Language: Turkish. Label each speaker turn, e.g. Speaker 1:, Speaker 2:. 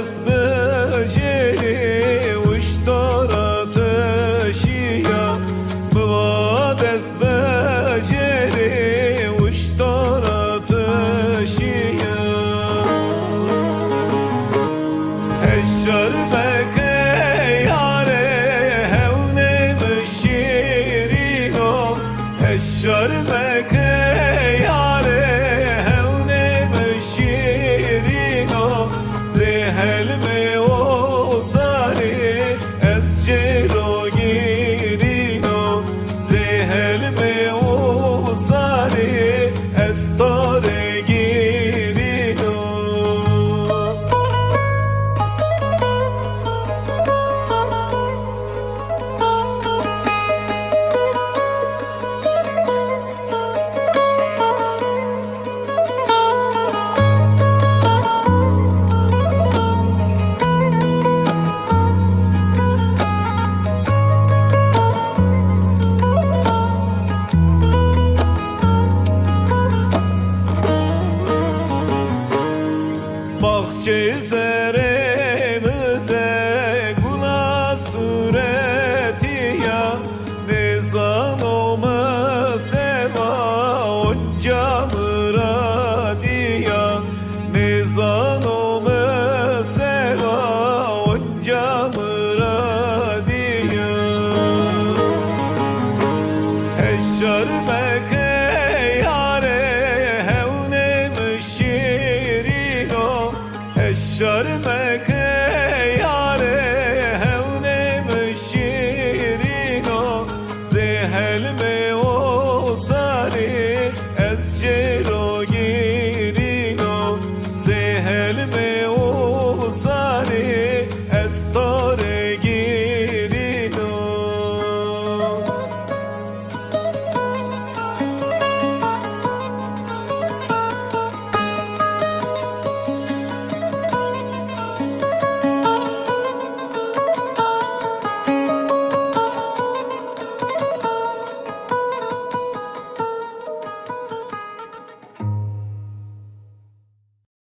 Speaker 1: dest beceri uçtor ateşiya Bıva dest beceri uçtor ateşiya Eşşar beke yare hevne mişirino Eşşar beke yare hevne mişirino Zehel me o sari ez cero girino Zehel me o sari ez tore girino Bahçe zeremde gula sureti ya Nezan olma seva onca mıradiya Nezan olma seva onca mıradiya Eşşar beke yare hevne mişirino Eşşar beke